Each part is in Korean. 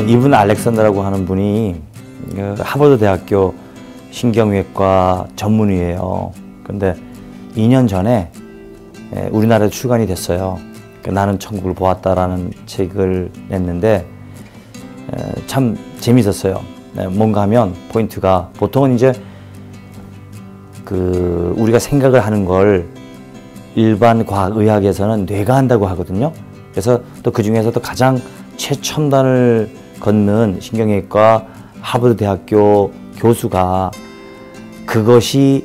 이분 알렉산더라고 하는 분이 하버드 대학교 신경외과 전문의예요. 근데 2년 전에 우리나라에 출간이 됐어요. 나는 천국을 보았다라는 책을 냈는데 참 재밌었어요. 뭔가 하면 포인트가 보통은 이제 우리가 생각을 하는 걸 일반 과학의학에서는 뇌가 한다고 하거든요. 그래서 또 그 중에서도 가장 최첨단을 걷는 신경외과 하버드 대학교 교수가 그것이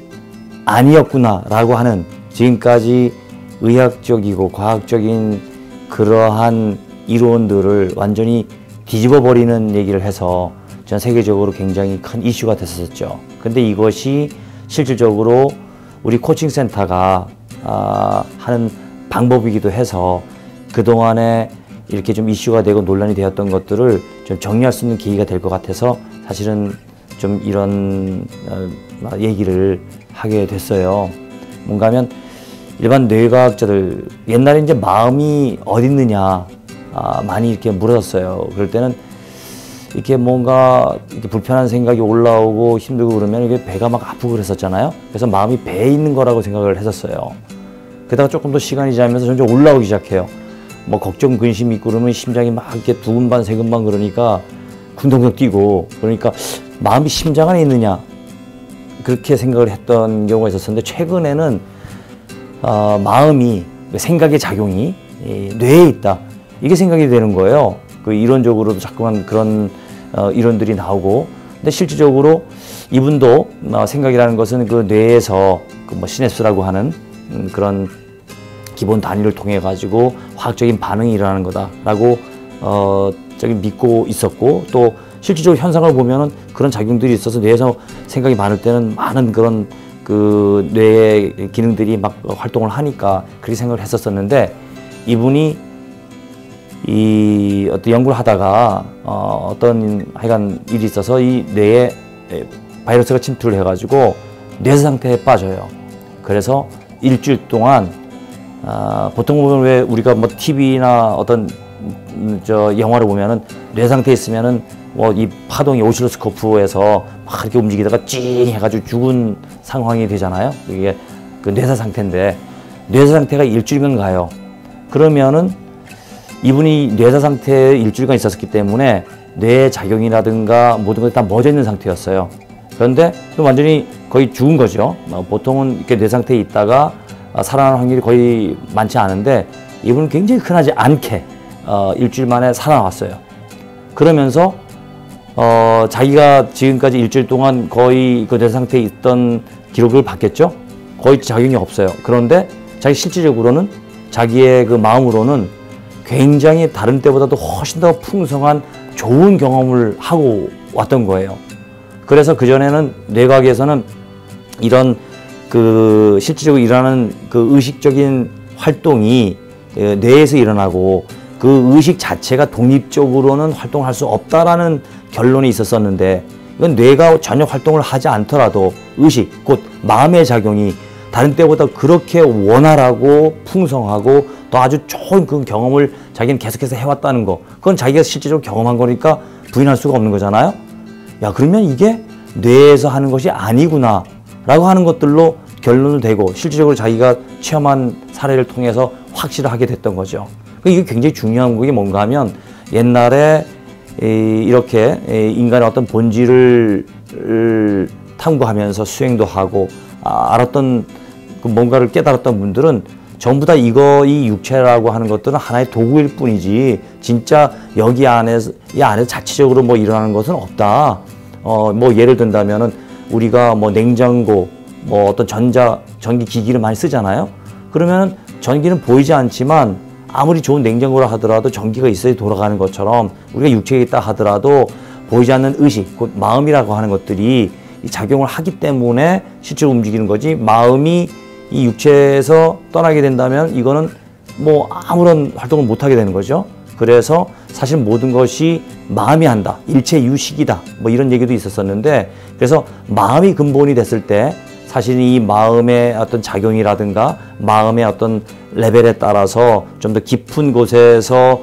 아니었구나라고 하는 지금까지 의학적이고 과학적인 그러한 이론들을 완전히 뒤집어 버리는 얘기를 해서 전 세계적으로 굉장히 큰 이슈가 됐었죠. 근데 이것이 실질적으로 우리 코칭 센터가 하는 방법이기도 해서 그동안에 이렇게 좀 이슈가 되고 논란이 되었던 것들을 좀 정리할 수 있는 계기가 될 것 같아서 사실은 좀 이런 얘기를 하게 됐어요. 뭔가 하면 일반 뇌과학자들 옛날에 이제 마음이 어디 있느냐 많이 이렇게 물었어요. 그럴 때는 이렇게 뭔가 이렇게 불편한 생각이 올라오고 힘들고 그러면 이게 배가 막 아프고 그랬었잖아요. 그래서 마음이 배에 있는 거라고 생각을 했었어요. 게다가 조금 더 시간이 지나면서 점점 올라오기 시작해요. 뭐 걱정, 근심이 있고 그러면 심장이 막 이렇게 두근반, 세근반 그러니까 군동력 뛰고 그러니까 마음이 심장 안에 있느냐 그렇게 생각을 했던 경우가 있었는데 최근에는 마음이 생각의 작용이 뇌에 있다 이게 생각이 되는 거예요. 이론적으로도 자꾸만 그런 이론들이 나오고 근데 실질적으로 이분도 생각이라는 것은 그 뇌에서 뭐 시냅스라고 하는 그런 기본 단위를 통해 가지고 화학적인 반응이 일어나는 거다라고 저기 믿고 있었고 또 실질적으로 현상을 보면은 그런 작용들이 있어서 뇌에서 생각이 많을 때는 많은 그런 뇌의 기능들이 막 활동을 하니까 그렇게 생각을 했었었는데 이분이 어떤 연구를 하다가 어떤 하여간 일이 있어서 이 뇌에 바이러스가 침투를 해가지고 뇌세 상태에 빠져요. 그래서 일주일 동안 보통 보면 왜 우리가 뭐 TV나 어떤 영화를 보면은 뇌 상태에 있으면은 뭐 이 파동이 오실로스코프에서 막 이렇게 움직이다가 찡 해가지고 죽은 상황이 되잖아요. 이게 그 뇌사 상태인데 뇌사 상태가 일주일간 가요. 그러면은 이분이 뇌사 상태에 일주일간 있었기 때문에 뇌의 작용이라든가 모든 것이 다 멎어 있는 상태였어요. 그런데 완전히 거의 죽은 거죠. 보통은 이렇게 뇌 상태에 있다가 살아나는 확률이 거의 많지 않은데 이분은 굉장히 흔하지 않게 일주일 만에 살아나왔어요. 그러면서 자기가 지금까지 일주일 동안 거의 그 뇌 상태에 있던 기록을 봤겠죠? 거의 작용이 없어요. 그런데 자기 실질적으로는 자기의 그 마음으로는 굉장히 다른 때보다도 훨씬 더 풍성한 좋은 경험을 하고 왔던 거예요. 그래서 그전에는 뇌과학에서는 이런 실질적으로 일어나는 의식적인 활동이 뇌에서 일어나고 그 의식 자체가 독립적으로는 활동할 수 없다라는 결론이 있었었는데 이건 뇌가 전혀 활동을 하지 않더라도 의식, 곧 마음의 작용이 다른 때보다 그렇게 원활하고 풍성하고 또 아주 좋은 그 경험을 자기는 계속해서 해왔다는 거 그건 자기가 실제로 경험한 거니까 부인할 수가 없는 거잖아요. 야 그러면 이게 뇌에서 하는 것이 아니구나 라고 하는 것들로 결론을 대고 실질적으로 자기가 체험한 사례를 통해서 확실을 하게 됐던 거죠. 이게 굉장히 중요한 게 뭔가 하면 옛날에 이렇게 인간의 어떤 본질을 탐구하면서 수행도 하고 알았던 뭔가를 깨달았던 분들은 전부 다 이 육체라고 하는 것들은 하나의 도구일 뿐이지 진짜 이 안에서 자체적으로 뭐 일어나는 것은 없다. 뭐 예를 든다면은 우리가 뭐 냉장고 뭐 어떤 전기 기기를 많이 쓰잖아요. 그러면은 전기는 보이지 않지만 아무리 좋은 냉장고라 하더라도 전기가 있어야 돌아가는 것처럼 우리가 육체에 있다 하더라도 보이지 않는 의식, 곧 마음이라고 하는 것들이 작용을 하기 때문에 실제로 움직이는 거지 마음이 이 육체에서 떠나게 된다면 이거는 뭐 아무런 활동을 못하게 되는 거죠. 그래서 사실 모든 것이 마음이 한다. 일체 유식이다. 뭐 이런 얘기도 있었었는데 그래서 마음이 근본이 됐을 때 사실 이 마음의 어떤 작용이라든가 마음의 어떤 레벨에 따라서 좀 더 깊은 곳에서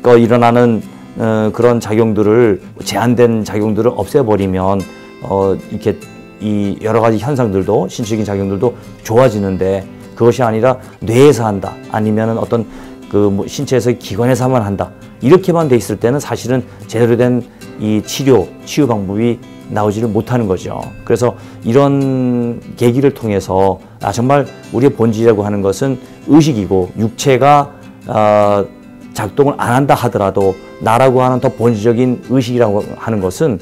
일어나는 그런 작용들을 제한된 작용들을 없애버리면 이렇게 이 여러 가지 현상들도 신체적인 작용들도 좋아지는데 그것이 아니라 뇌에서 한다 아니면은 어떤 그 뭐 신체에서 기관에서만 한다 이렇게만 돼 있을 때는 사실은 제대로 된 이 치유 방법이 나오지를 못하는 거죠. 그래서 이런 계기를 통해서 정말 우리의 본질이라고 하는 것은 의식이고 육체가 작동을 안 한다 하더라도 나라고 하는 더 본질적인 의식이라고 하는 것은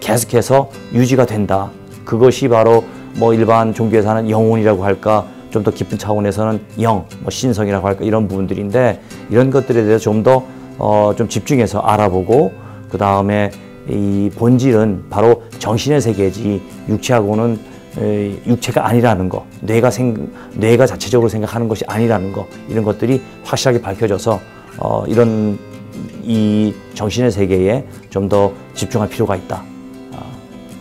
계속해서 유지가 된다. 그것이 바로 뭐 일반 종교에서 하는 영혼이라고 할까 좀 더 깊은 차원에서는 영, 뭐 신성이라고 할까 이런 부분들인데 이런 것들에 대해서 좀 더 좀 집중해서 알아보고 그 다음에 이 본질은 바로 정신의 세계지 육체하고는 육체가 아니라는 거, 뇌가 자체적으로 생각하는 것이 아니라는 거 이런 것들이 확실하게 밝혀져서 이런 이 정신의 세계에 좀 더 집중할 필요가 있다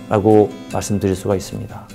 라고 말씀드릴 수가 있습니다.